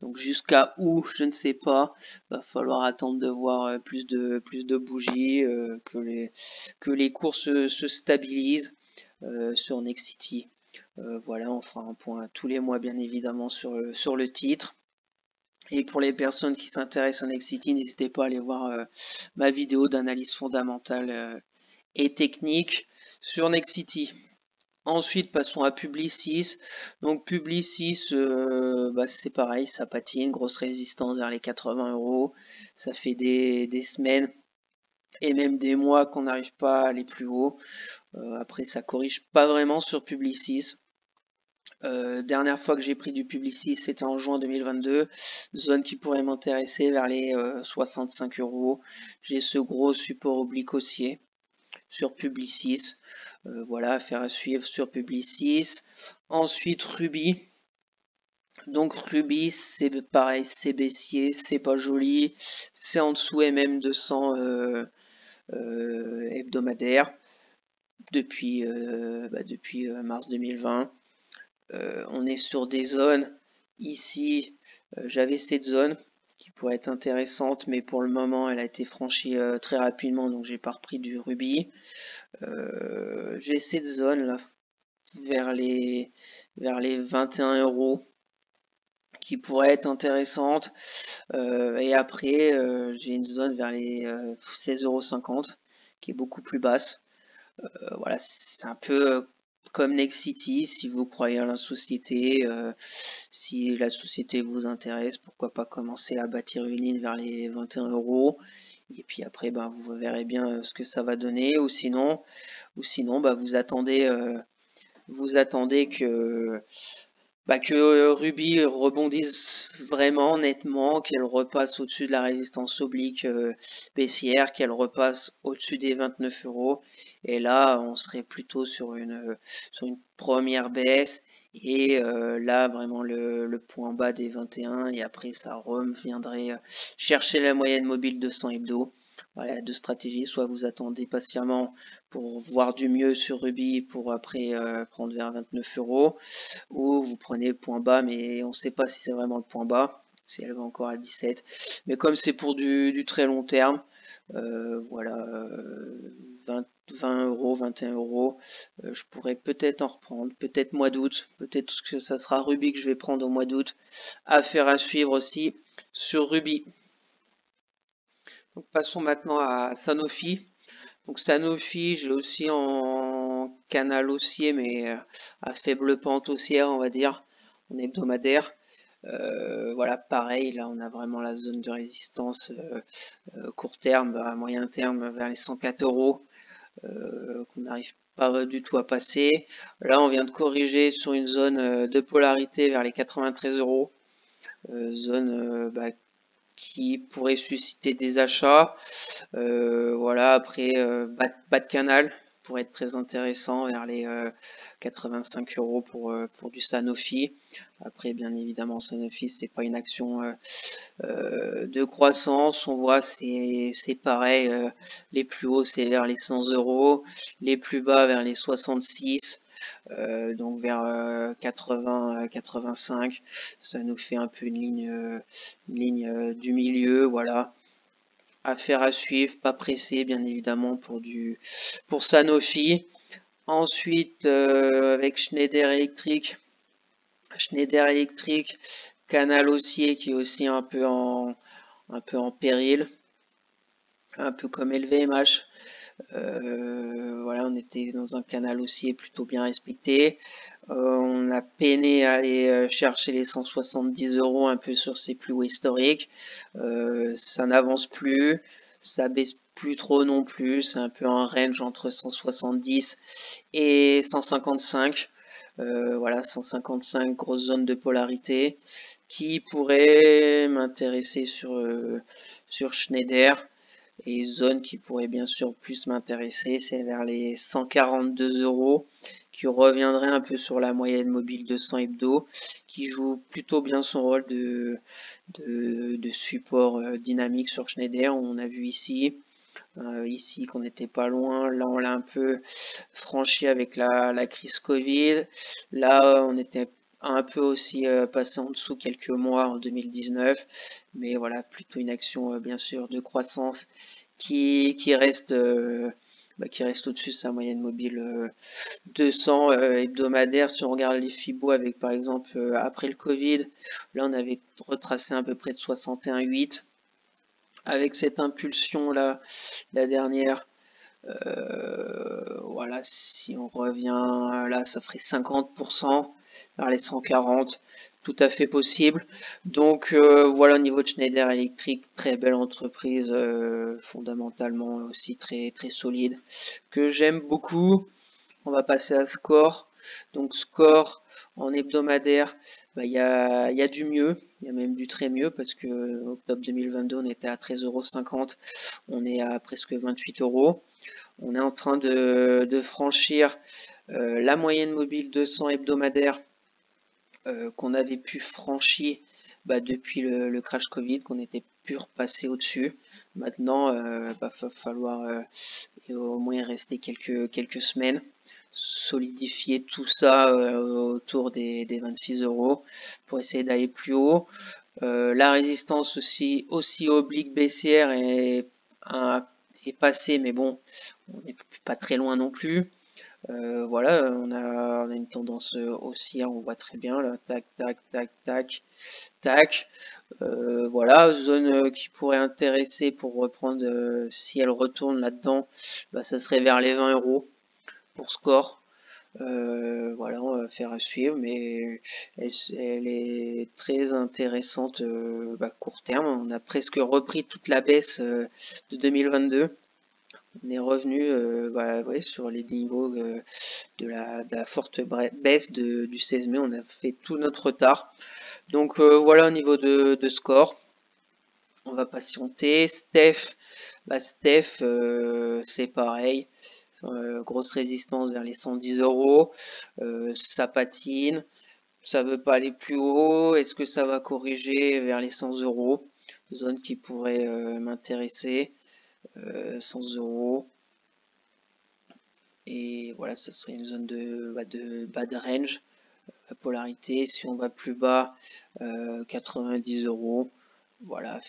Speaker 2: Donc jusqu'à où, je ne sais pas. Va falloir attendre de voir plus de bougies, que les cours se stabilisent sur Nexity. Voilà, on fera un point tous les mois bien évidemment sur le titre. Et pour les personnes qui s'intéressent à Nexity, n'hésitez pas à aller voir ma vidéo d'analyse fondamentale et technique sur Nexity. Ensuite, passons à Publicis. Donc Publicis, c'est pareil, ça patine, grosse résistance vers les 80 euros. Ça fait des semaines et même des mois qu'on n'arrive pas à aller plus haut. Après, ça corrige pas vraiment sur Publicis. Dernière fois que j'ai pris du Publicis, c'était en juin 2022. Zone qui pourrait m'intéresser vers les 65 euros. J'ai ce gros support oblique haussier sur Publicis. Voilà, affaire à suivre sur Publicis. Ensuite, Ruby. Donc Ruby, c'est pareil, c'est baissier, c'est pas joli. C'est en dessous MM200 hebdomadaire depuis mars 2020. On est sur des zones. Ici, j'avais cette zone qui pourrait être intéressante, mais pour le moment, elle a été franchie très rapidement, donc j'ai pas repris du Ruby. J'ai cette zone là vers les 21 euros qui pourrait être intéressante. Et après, j'ai une zone vers les 16,50 € qui est beaucoup plus basse. Voilà, c'est un peu comme Next City, si vous croyez à la société, si la société vous intéresse, pourquoi pas commencer à bâtir une ligne vers les 21 euros. Et puis après, ben, vous verrez bien ce que ça va donner. Ou sinon bah, vous attendez que Ruby rebondisse vraiment nettement, qu'elle repasse au-dessus de la résistance oblique baissière, qu'elle repasse au-dessus des 29 euros. Et là, on serait plutôt sur une première baisse. Et là, vraiment le point bas des 21. Et après, ça reviendrait chercher la moyenne mobile de 100 hebdo. Voilà, deux stratégies. Soit vous attendez patiemment pour voir du mieux sur Ruby pour après prendre vers 29 euros. Ou vous prenez le point bas, mais on ne sait pas si c'est vraiment le point bas, si elle va encore à 17. Mais comme c'est pour du très long terme, voilà, 20 euros, 21 euros, je pourrais peut-être en reprendre, peut-être mois d'août, peut-être que ça sera Ruby que je vais prendre au mois d'août. Affaire à suivre aussi sur Ruby. Donc passons maintenant à Sanofi. Donc Sanofi, j'ai aussi en canal haussier, mais à faible pente haussière, on va dire, en hebdomadaire. Voilà, pareil, là on a vraiment la zone de résistance court terme, à moyen terme vers les 104 euros qu'on n'arrive pas du tout à passer. Là on vient de corriger sur une zone de polarité vers les 93 euros, zone bah, qui pourrait susciter des achats. Voilà, après, bas de canal pourrait être très intéressant vers les 85 euros pour du Sanofi. Après, bien évidemment, Sanofi, c'est pas une action de croissance. On voit, c'est pareil. Les plus hauts, c'est vers les 100 euros. Les plus bas, vers les 66. Donc vers 80, 85. Ça nous fait un peu une ligne du milieu. Voilà. Affaire à suivre, pas pressé bien évidemment pour Sanofi. Ensuite avec Schneider Electric, canal haussier qui est aussi un peu en péril, un peu comme LVMH. Voilà, on était dans un canal haussier plutôt bien respecté. On a peiné à aller chercher les 170 euros un peu sur ses plus hauts historiques. Ça n'avance plus, ça baisse plus trop non plus. C'est un peu un range entre 170 et 155. Voilà, 155, grosse zone de polarité qui pourrait m'intéresser sur Schneider. Et zone qui pourrait bien sûr plus m'intéresser, c'est vers les 142 euros, qui reviendrait un peu sur la moyenne mobile de 100 hebdo, qui joue plutôt bien son rôle de support dynamique sur Schneider. On a vu ici qu'on n'était pas loin. Là, on l'a un peu franchi avec la crise Covid. Là, on était un peu aussi passé en dessous quelques mois en 2019, mais voilà, plutôt une action bien sûr de croissance qui reste au-dessus de sa moyenne mobile 200 hebdomadaire. Si on regarde les Fibo avec par exemple après le Covid, là on avait retracé à peu près de 61,8 avec cette impulsion là la dernière. Voilà, si on revient là, ça ferait 50% vers les 140, tout à fait possible. Donc voilà, au niveau de Schneider Electric, très belle entreprise, fondamentalement aussi très très solide, que j'aime beaucoup. On va passer à Score. Donc Score en hebdomadaire, bah, il y a du mieux, il y a même du très mieux parce que octobre 2022 on était à 13,50 €, on est à presque 28 euros. On est en train de franchir la moyenne mobile 200 hebdomadaire qu'on avait pu franchir depuis le crash Covid, qu'on était pu repasser au-dessus. Maintenant, va falloir au moins rester quelques semaines, solidifier tout ça autour des 26 euros pour essayer d'aller plus haut. La résistance aussi oblique baissière est passée, mais bon, on n'est pas très loin non plus. Voilà, on a une tendance haussière, on voit très bien là, tac, tac, tac, tac, tac. Voilà, zone qui pourrait intéresser pour reprendre, si elle retourne là-dedans, bah, ça serait vers les 20 € pour score. Voilà, on va faire à suivre, mais elle est très intéressante court terme. On a presque repris toute la baisse de 2022. On est revenu ouais, sur les niveaux de la forte baisse du 16 mai. On a fait tout notre retard. Donc voilà au niveau de score. On va patienter. Steph, c'est pareil. Grosse résistance vers les 110 €. Ça patine. Ça veut pas aller plus haut. Est-ce que ça va corriger vers les 100 €? Zone qui pourrait m'intéresser. 100 €. Et voilà, ce serait une zone de bas de range. La polarité, si on va plus bas, 90 €. Voilà,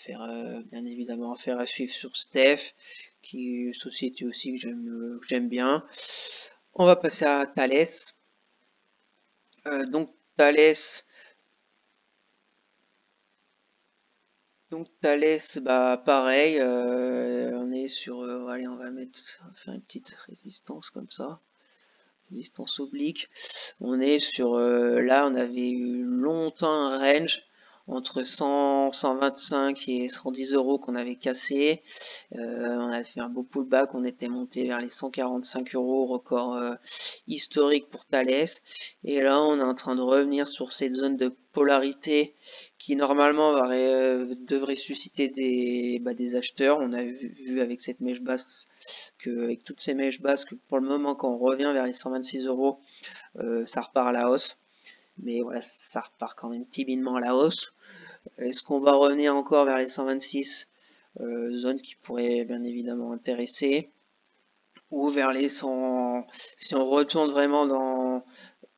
Speaker 2: bien évidemment affaire à suivre sur Steph, qui est une société aussi que j'aime bien. On va passer à Thales. Donc Thales, bah pareil, on est sur, allez, on va faire une petite résistance comme ça, résistance oblique. On est sur, là on avait eu longtemps un range entre 100, 125 et 110 € qu'on avait cassé. On avait fait un beau pullback, on était monté vers les 145 €, record historique pour Thales. Et là, on est en train de revenir sur cette zone de polarité qui normalement devrait susciter des acheteurs. On a vu avec cette mèche basse, avec toutes ces mèches basses, que pour le moment, quand on revient vers les 126 €, ça repart à la hausse. Mais voilà, ça repart quand même timidement à la hausse. Est-ce qu'on va revenir encore vers les 126 zone qui pourrait bien évidemment intéresser, ou vers les 100, si on retourne vraiment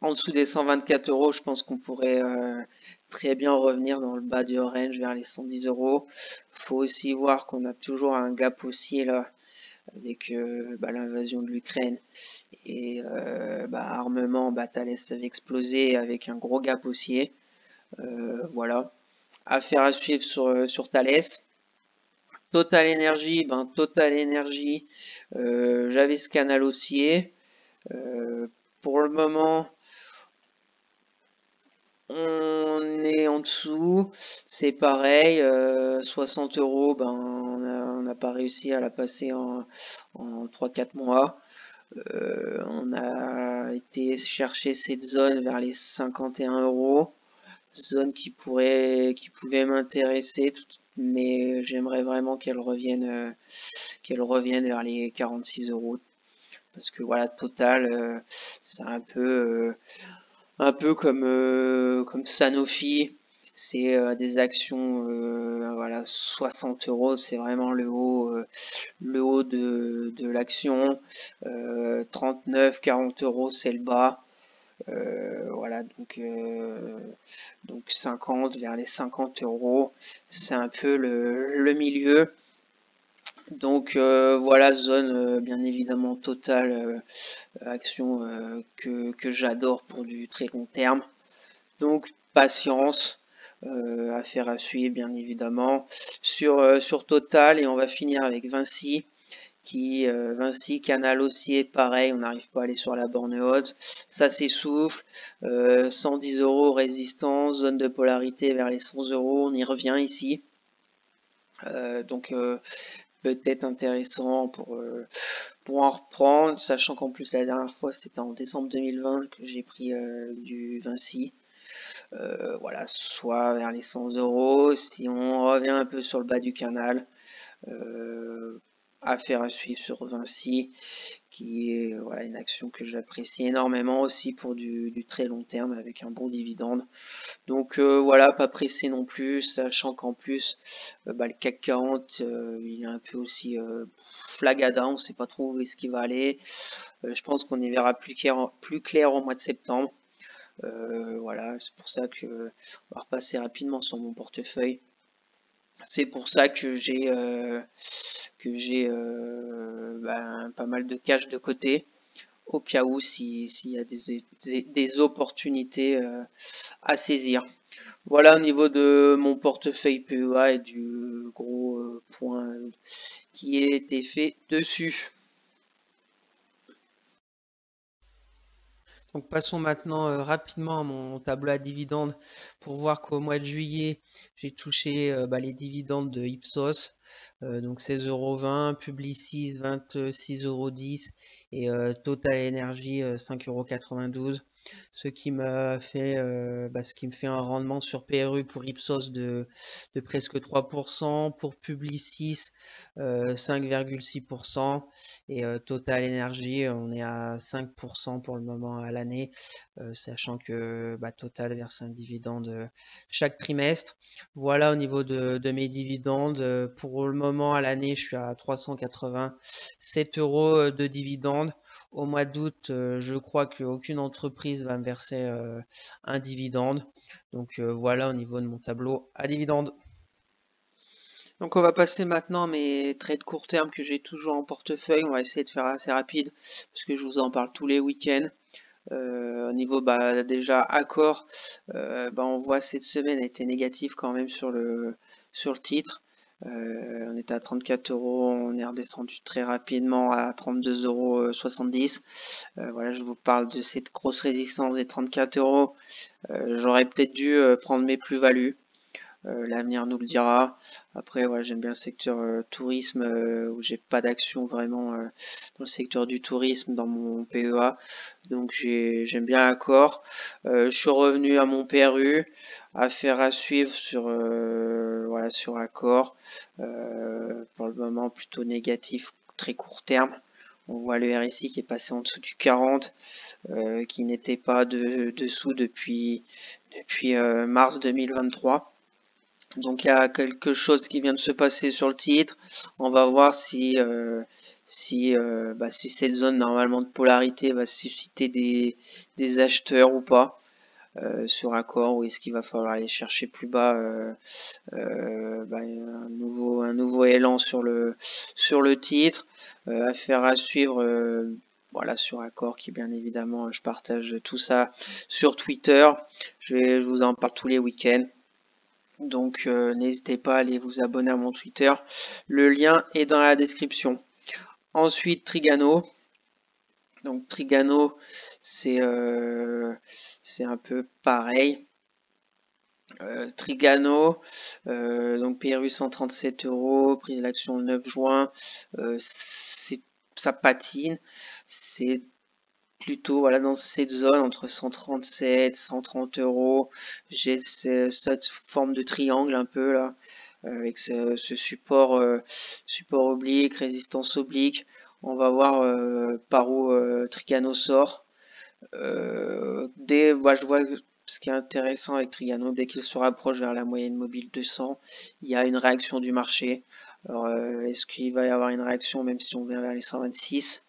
Speaker 2: en dessous des 124 €, je pense qu'on pourrait très bien revenir dans le bas du range vers les 110 €. Faut aussi voir qu'on a toujours un gap haussier là avec l'invasion de l'Ukraine et armement, Thales avait explosé avec un gros gap haussier. Voilà, affaire à suivre sur Thales. Total Energy, j'avais ce canal haussier. Pour le moment, on est en dessous, c'est pareil, 60 €, on n'a pas réussi à la passer en 3-4 mois. On a été chercher cette zone vers les 51 €, zone qui pouvait m'intéresser, mais j'aimerais vraiment qu'elle revienne vers les 46 €, parce que voilà, Total, c'est un peu comme Sanofi, c'est des actions, voilà, 60 €, c'est vraiment le haut de l'action. 39, 40 €, c'est le bas. Voilà, donc 50 vers les 50 €, c'est un peu le milieu. Donc voilà, zone bien évidemment Total, action que j'adore pour du très long terme. Donc patience, affaire à suivre bien évidemment sur Total. Et on va finir avec Vinci. Vinci, canal haussier, pareil, on n'arrive pas à aller sur la borne haute, ça s'essouffle, 110 € résistance, zone de polarité vers les 100 €, on y revient ici. Donc peut-être intéressant pour en reprendre, sachant qu'en plus la dernière fois c'était en décembre 2020 que j'ai pris du Vinci. Voilà, soit vers les 100 €, si on revient un peu sur le bas du canal. Affaire à suivre sur Vinci, qui est voilà, une action que j'apprécie énormément aussi pour du très long terme avec un bon dividende. Donc voilà, pas pressé non plus, sachant qu'en plus le CAC 40 il est un peu aussi flagada, on ne sait pas trop où est-ce qu'il va aller. Je pense qu'on y verra plus clair au mois de septembre. Voilà, c'est pour ça que on va repasser rapidement sur mon portefeuille. C'est pour ça que j'ai pas mal de cash de côté. au cas où s'il y a des opportunités à saisir. Voilà au niveau de mon portefeuille PEA et du gros point qui a été fait dessus.
Speaker 1: Donc passons maintenant rapidement à mon tableau à dividendes pour voir qu'au mois de juillet, j'ai touché les dividendes de Ipsos, donc 16,20 €, Publicis 26,10 € et Total Energy 5,92 €. Ce qui m'a fait, ce qui me fait un rendement sur PRU pour Ipsos de presque 3%, pour Publicis 5,6% et Total Energy on est à 5% pour le moment à l'année, sachant que Total verse un dividende chaque trimestre. Voilà au niveau de mes dividendes. Pour le moment à l'année, je suis à 387 € de dividendes. Au mois d'août, je crois qu'aucune entreprise va me verser un dividende. Donc voilà au niveau de mon tableau à dividendes.
Speaker 2: Donc on va passer maintenant à mes trades court terme que j'ai toujours en portefeuille. On va essayer de faire assez rapide parce que je vous en parle tous les week-ends. Au niveau déjà Accor, on voit cette semaine a été négative quand même sur le titre. On était à 34 €, on est redescendu très rapidement à 32,70 €. Voilà, je vous parle de cette grosse résistance des 34 €. J'aurais peut-être dû prendre mes plus-values. L'avenir nous le dira. Après, voilà, j'aime bien le secteur tourisme où j'ai pas d'action vraiment dans le secteur du tourisme dans mon PEA. Donc j'aime bien Accor. Je suis revenu à mon PRU, affaire à suivre sur sur Accor. Pour le moment plutôt négatif, très court terme. On voit le RSI qui est passé en dessous du 40, qui n'était pas dessous depuis mars 2023. Donc il y a quelque chose qui vient de se passer sur le titre. On va voir si cette zone normalement de polarité va susciter des acheteurs ou pas sur Accor, ou est-ce qu'il va falloir aller chercher plus bas un nouveau élan sur le titre. Affaire à suivre. Voilà, sur Accor, qui bien évidemment je partage tout ça sur Twitter. Je vous en parle tous les week-ends. Donc n'hésitez pas à aller vous abonner à mon Twitter. Le lien est dans la description. Ensuite, Trigano. Donc Trigano, c'est un peu pareil. Trigano, donc PRU 137 €, prise d'action le 9 juin. Ça patine. C'est plutôt voilà dans cette zone entre 137 130 €. J'ai cette forme de triangle un peu là avec ce support oblique, résistance oblique. On va voir par où Trigano sort. Je vois ce qui est intéressant avec Trigano, dès qu'il se rapproche vers la moyenne mobile 200, il y a une réaction du marché. Alors est-ce qu'il va y avoir une réaction même si on vient vers les 126?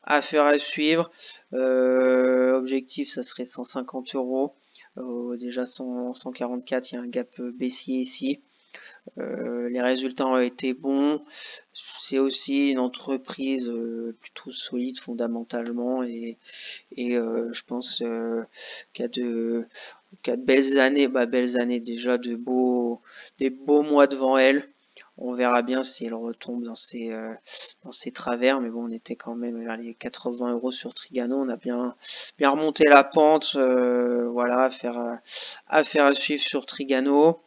Speaker 2: Affaire à suivre. Objectif, ça serait 150 €. Déjà 144, il y a un gap baissier ici. Les résultats ont été bons. C'est aussi une entreprise plutôt solide fondamentalement et je pense qu'il y a de belles années, déjà, des beaux mois devant elle. On verra bien si elle retombe dans ses travers, mais bon, on était quand même vers les 80 € sur Trigano. On a bien remonté la pente. Voilà, affaire à suivre sur Trigano.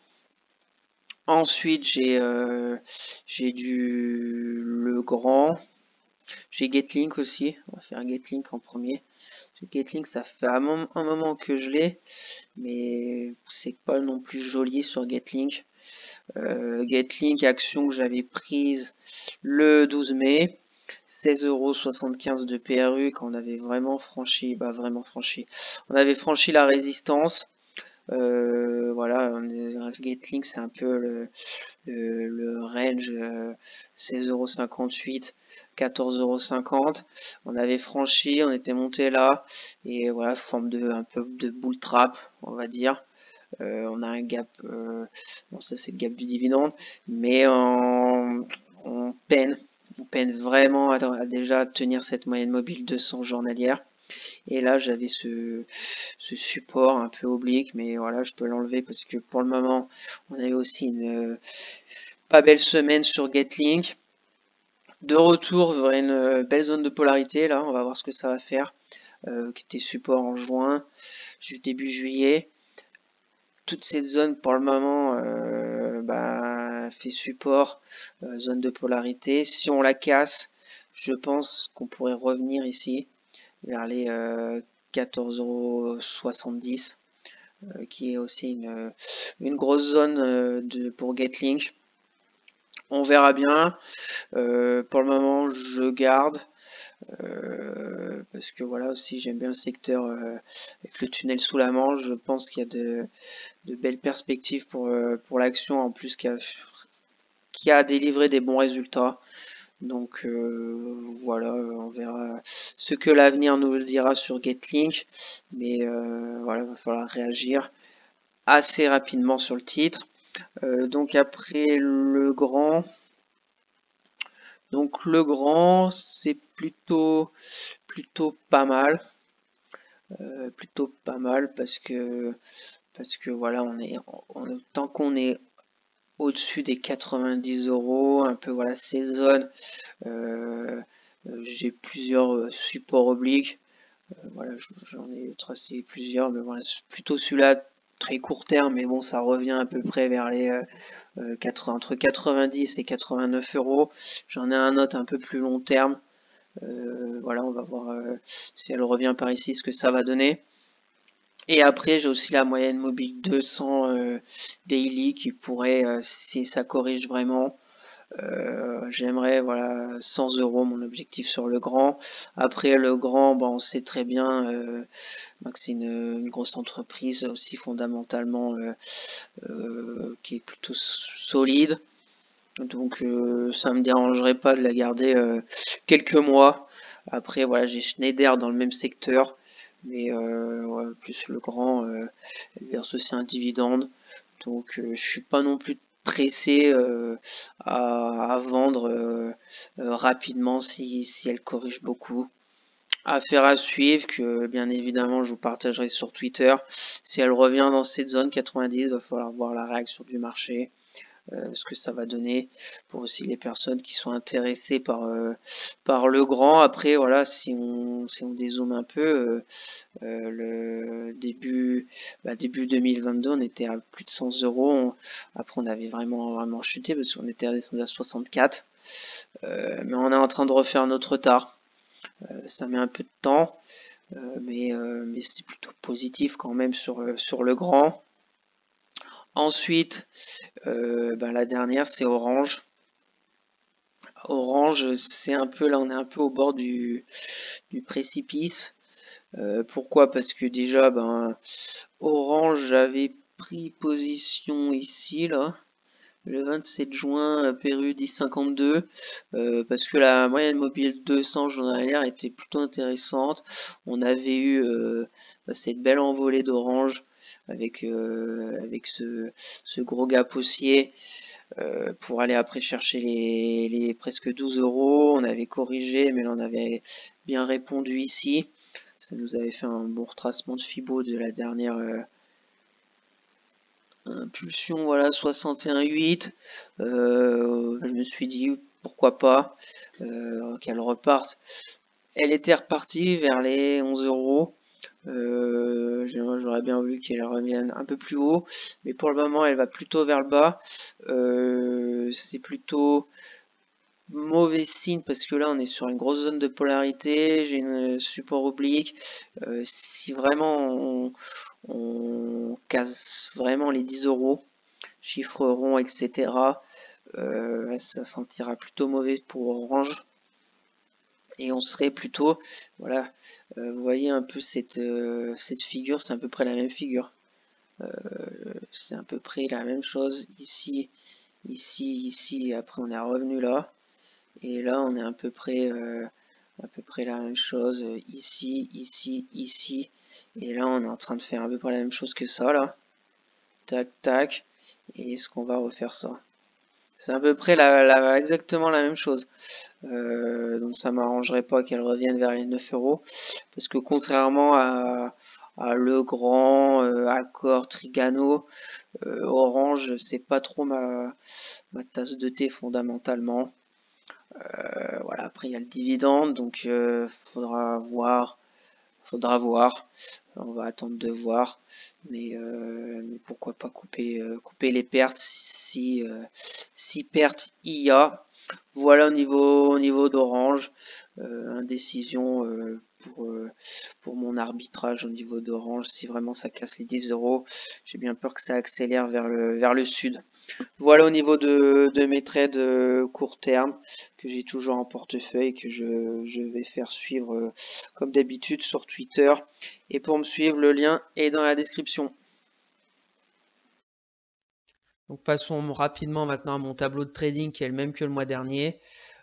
Speaker 2: Ensuite, j'ai du Legrand. J'ai Getlink aussi. On va faire Getlink en premier. Getlink, ça fait un moment que je l'ai, mais c'est pas non plus joli sur Getlink. Getlink, action que j'avais prise le 12 mai. 16,75 € de PRU quand on avait vraiment franchi, on avait franchi la résistance. Voilà, Getlink, c'est un peu le range 16,58 €, 14,50 €. On avait franchi, on était monté là, et voilà, forme un peu de bull trap, on va dire. On a un gap, bon ça c'est le gap du dividende, mais en peine on peine vraiment à déjà tenir cette moyenne mobile 200 journalière. Et là, j'avais ce support un peu oblique, mais voilà, je peux l'enlever parce que pour le moment, on a eu aussi une pas belle semaine sur Getlink. De retour vers une belle zone de polarité, là, on va voir ce que ça va faire, qui était support en juin, début juillet. Toute cette zone, pour le moment, fait support, zone de polarité. Si on la casse, je pense qu'on pourrait revenir ici, vers les 14,70 €, qui est aussi une grosse zone pour Getlink. On verra bien. Pour le moment, je garde. Parce que voilà aussi j'aime bien le secteur avec le tunnel sous la Manche. Je pense qu'il y a de belles perspectives pour l'action, en plus qui a délivré des bons résultats. Donc voilà, on verra ce que l'avenir nous le dira sur Getlink, mais voilà, il va falloir réagir assez rapidement sur le titre. Donc après le grand, c'est plutôt pas mal, parce que voilà, tant qu'on est au-dessus des 90 €, un peu voilà ces zones. J'ai plusieurs supports obliques. Voilà, j'en ai tracé plusieurs, mais voilà, plutôt celui-là très court terme, mais bon, ça revient à peu près vers les entre 90 et 89 €. J'en ai un autre un peu plus long terme. Voilà, on va voir si elle revient par ici, ce que ça va donner. Et après, j'ai aussi la moyenne mobile 200 daily qui pourrait, si ça corrige vraiment, j'aimerais, voilà, 100 €, mon objectif sur le grand. Après le grand, bon, on sait très bien que c'est une grosse entreprise aussi fondamentalement qui est plutôt solide. Donc ça me dérangerait pas de la garder quelques mois. Après voilà, j'ai Schneider dans le même secteur, mais ouais, plus le grand elle verse aussi un dividende. Donc je suis pas non plus pressé à vendre rapidement si elle corrige beaucoup. Affaire à suivre, que bien évidemment je vous partagerai sur Twitter. Si elle revient dans cette zone 90, il va falloir voir la réaction du marché. Ce que ça va donner pour aussi les personnes qui sont intéressées par le grand. Après voilà, si on dézoome un peu, le début 2022, on était à plus de 100 €. Après on avait vraiment chuté parce qu'on était descendu à 64, mais on est en train de refaire notre retard. Ça met un peu de temps, mais c'est plutôt positif quand même sur le grand. Ensuite, la dernière, c'est Orange. Orange, c'est un peu là, on est un peu au bord du précipice. Pourquoi? Parce que déjà, Orange, j'avais pris position ici, là, le 27 juin, PRU 10,52, parce que la moyenne mobile 200 journalière était plutôt intéressante. On avait eu cette belle envolée d'Orange avec ce gros gap haussier pour aller après chercher les presque 12 €. On avait corrigé, mais là on avait bien répondu ici. Ça nous avait fait un bon retracement de Fibo de la dernière impulsion, voilà, 61,8. Je me suis dit pourquoi pas qu'elle reparte. Elle était repartie vers les 11 €. J'aurais bien voulu qu'elle revienne un peu plus haut, mais pour le moment elle va plutôt vers le bas. C'est plutôt mauvais signe parce que là on est sur une grosse zone de polarité, j'ai une support oblique. Si vraiment on casse vraiment les 10 €, chiffre rond, etc., ça sentira plutôt mauvais pour Orange. Et on serait plutôt, voilà, vous voyez un peu cette figure, c'est à peu près la même figure. C'est à peu près la même chose ici, ici, et après on est revenu là. Et là on est à peu près la même chose, ici, ici. Et là on est en train de faire à peu près la même chose que ça là. Tac, tac. Et est-ce qu'on va refaire ça? C'est à peu près exactement la même chose. Donc ça m'arrangerait pas qu'elle revienne vers les 9 euros. Parce que contrairement à Legrand, Accor, Trigano, Orange, c'est pas trop ma tasse de thé fondamentalement. Voilà, après il y a le dividende, donc faudra voir. On va attendre de voir, mais pourquoi pas couper les pertes si perte il y a. Voilà au niveau d'Orange, indécision pour mon arbitrage au niveau d'Orange. Si vraiment ça casse les 10 euros, j'ai bien peur que ça accélère vers le sud. Voilà au niveau de mes trades court terme que j'ai toujours en portefeuille, que je vais faire suivre comme d'habitude sur Twitter. Et pour me suivre, le lien est dans la description.
Speaker 1: Donc passons rapidement maintenant à mon tableau de trading qui est le même que le mois dernier.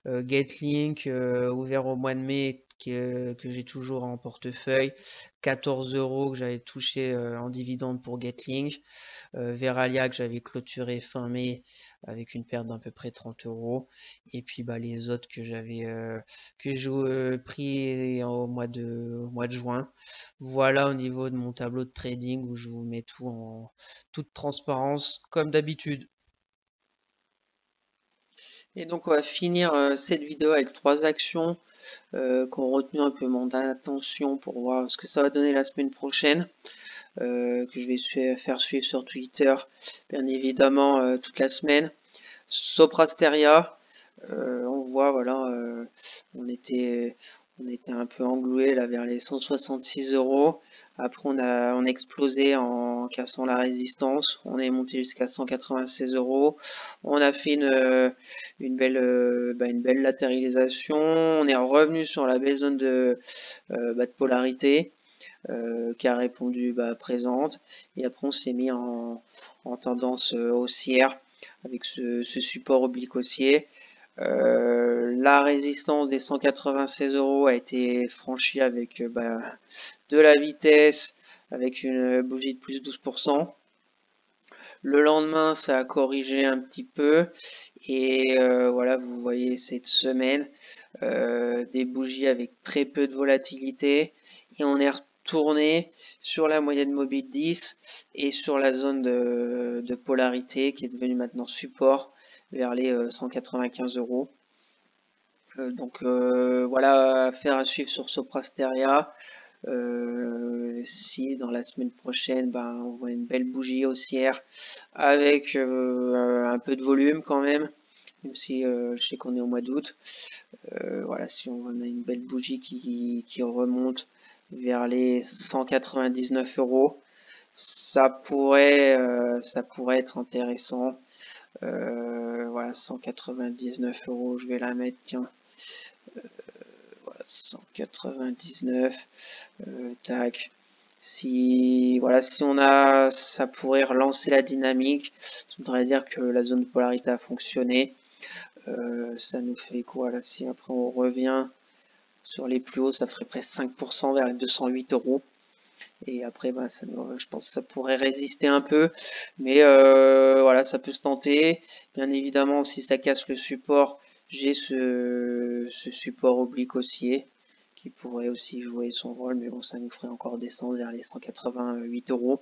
Speaker 1: Getlink ouvert au mois de mai que j'ai toujours en portefeuille. 14 euros que j'avais touché en dividende pour Getlink. Veralia que j'avais clôturé fin mai avec une perte d'à peu près 30 euros. Et puis bah, les autres que j'ai pris au mois de juin. Voilà au niveau de mon tableau de trading où je vous mets tout en toute transparence comme d'habitude.
Speaker 2: Et donc on va finir cette vidéo avec 3 actions qui ont retenu un peu mon attention pour voir ce que ça va donner la semaine prochaine. Que je vais faire suivre sur Twitter, bien évidemment, toute la semaine. Soprasteria, on voit, voilà, on était un peu englué là vers les 166 euros. Après, on a explosé en cassant la résistance. On est monté jusqu'à 196 euros. On a fait une belle latéralisation. On est revenu sur la belle zone de polarité. Qui a répondu présente, et après on s'est mis en tendance haussière avec ce support oblique haussier. La résistance des 196 euros a été franchie avec de la vitesse, avec une bougie de plus 12%. Le lendemain, ça a corrigé un petit peu, et voilà, vous voyez cette semaine des bougies avec très peu de volatilité, et on est retourné sur la moyenne mobile 10 et sur la zone de polarité qui est devenue maintenant support vers les 195 euros. Donc voilà, affaire à suivre sur Soprasteria. Si dans la semaine prochaine, on voit une belle bougie haussière avec un peu de volume quand même si je sais qu'on est au mois d'août. Voilà, si on a une belle bougie qui remonte vers les 199 euros, ça pourrait être intéressant. Voilà, 199 euros, je vais la mettre, tiens. Voilà, 199, tac. Si on a, ça pourrait relancer la dynamique. Ça voudrait dire que la zone de polarité a fonctionné. Ça nous fait quoi là? Si après on revient sur les plus hauts, ça ferait presque 5% vers les 208 euros. Et après, je pense que ça pourrait résister un peu. Mais voilà, ça peut se tenter. Bien évidemment, si ça casse le support, j'ai ce support oblique haussier qui pourrait aussi jouer son rôle. Mais bon, ça nous ferait encore descendre vers les 188 euros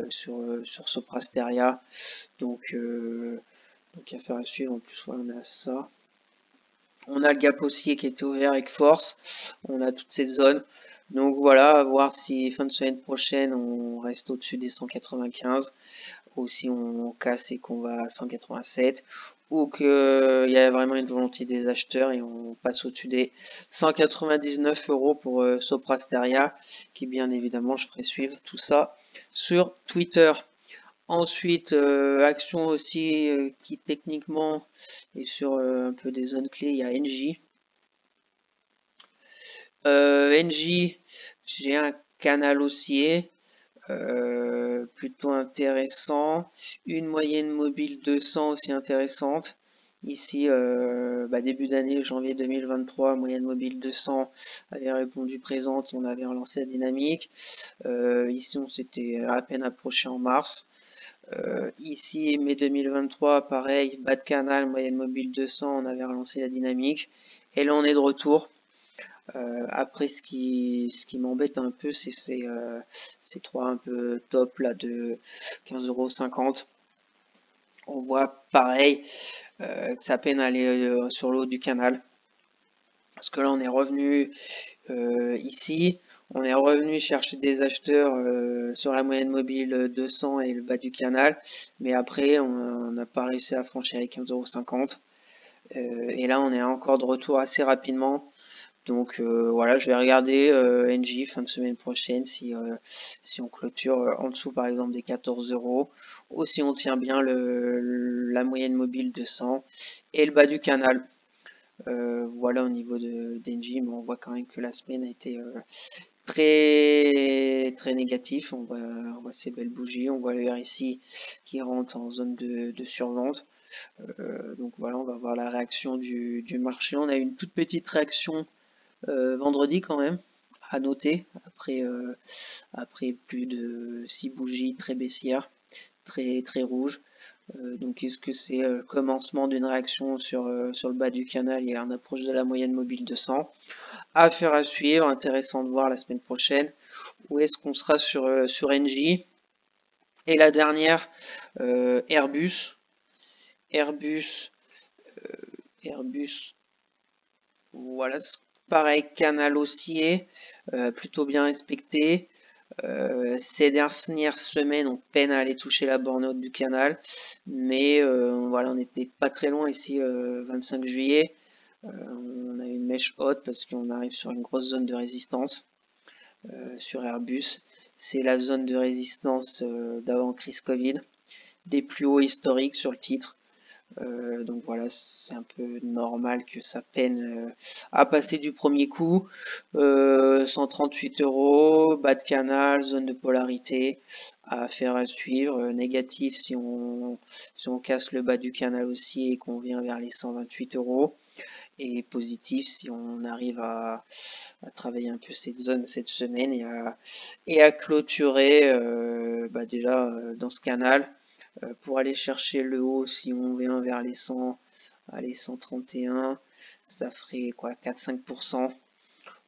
Speaker 2: sur Soprasteria. Donc affaire à suivre. En plus, voilà, on a ça. On a le gap haussier qui était ouvert avec force. On a toutes ces zones. Donc voilà, à voir si fin de semaine prochaine on reste au-dessus des 195 ou si on casse et qu'on va à 187 ou qu'il y a vraiment une volonté des acheteurs et on passe au-dessus des 199 euros pour Soprasteria qui bien évidemment je ferai suivre tout ça sur Twitter. Ensuite, action aussi qui techniquement est sur un peu des zones clés, il y a NJ. NJ, j'ai un canal haussier plutôt intéressant, une moyenne mobile 200 aussi intéressante, Ici, début d'année, janvier 2023, moyenne mobile 200 avait répondu présente, on avait relancé la dynamique. Ici, on s'était à peine approché en mars. Ici, mai 2023, pareil, bas de canal, moyenne mobile 200, on avait relancé la dynamique. Et là, on est de retour. Après, ce qui m'embête un peu, c'est ces trois un peu top là de 15,50 €. On voit pareil que ça peine à aller sur le haut du canal. Parce que là, on est revenu ici, on est revenu chercher des acheteurs sur la moyenne mobile 200 et le bas du canal, mais après, on n'a pas réussi à franchir les 15,50 €. Et là, on est encore de retour assez rapidement. Donc voilà, je vais regarder NJ fin de semaine prochaine si on clôture en dessous par exemple des 14 € ou si on tient bien la moyenne mobile 200 et le bas du canal. Voilà au niveau de d'NJ, mais on voit quand même que la semaine a été très négatif. On voit ces belles bougies, on voit le RSI qui rentre en zone de survente. Donc voilà, on va voir la réaction du marché. On a eu une toute petite réaction vendredi quand même, à noter, après plus de 6 bougies très baissières, très rouges. Donc est-ce que c'est le commencement d'une réaction sur le bas du canal et en approche de la moyenne mobile 200? Affaire à suivre, intéressant de voir la semaine prochaine. Où est-ce qu'on sera sur NJ? Et la dernière, Airbus. Airbus, voilà, pareil, canal haussier, plutôt bien respecté. Ces dernières semaines, on peine à aller toucher la borne haute du canal, mais voilà, on n'était pas très loin ici, 25 juillet. On a une mèche haute parce qu'on arrive sur une grosse zone de résistance sur Airbus. C'est la zone de résistance d'avant crise Covid, des plus hauts historiques sur le titre. Donc voilà, c'est un peu normal que ça peine à passer du premier coup. 138 €, bas de canal, zone de polarité, affaire à suivre. Négatif si on casse le bas du canal aussi et qu'on vient vers les 128 €. Et positif si on arrive à travailler un peu cette zone cette semaine et à clôturer déjà dans ce canal. Pour aller chercher le haut, si on vient vers les 100, allez 131, ça ferait quoi 4-5%.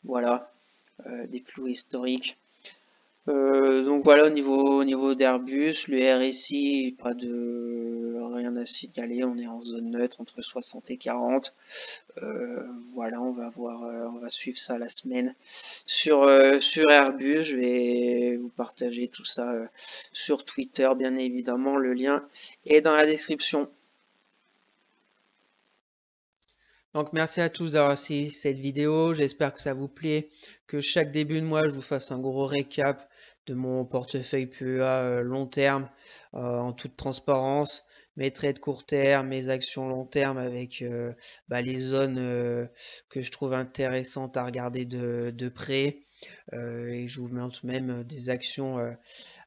Speaker 2: Voilà, des clous historiques. Donc voilà au niveau d'Airbus, le RSI, pas de rien à signaler, on est en zone neutre entre 60 et 40. Voilà, on va voir, on va suivre ça la semaine sur Airbus. Je vais vous partager tout ça sur Twitter, bien évidemment. Le lien est dans la description.
Speaker 1: Donc merci à tous d'avoir suivi cette vidéo, j'espère que ça vous plaît, que chaque début de mois je vous fasse un gros récap de mon portefeuille PEA long terme en toute transparence, mes trades court terme, mes actions long terme avec les zones que je trouve intéressantes à regarder de près. Et je vous montre même des actions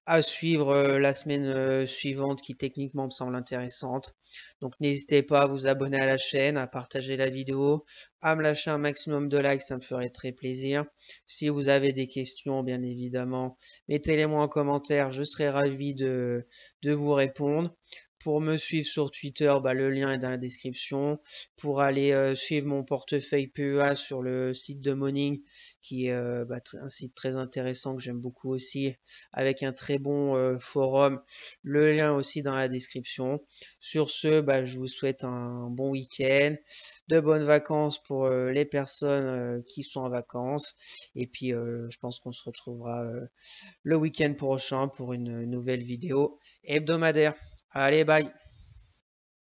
Speaker 1: à suivre la semaine suivante qui techniquement me semble intéressante. Donc n'hésitez pas à vous abonner à la chaîne, à partager la vidéo, à me lâcher un maximum de likes, ça me ferait très plaisir. Si vous avez des questions, bien évidemment, mettez-les moi en commentaire, je serai ravi de vous répondre. Pour me suivre sur Twitter, le lien est dans la description. Pour aller suivre mon portefeuille PEA sur le site de Morning, qui est un site très intéressant que j'aime beaucoup aussi, avec un très bon forum. Le lien aussi dans la description. Sur ce, je vous souhaite un bon week-end, de bonnes vacances pour les personnes qui sont en vacances. Et puis, je pense qu'on se retrouvera le week-end prochain pour une nouvelle vidéo hebdomadaire. Allez, bye!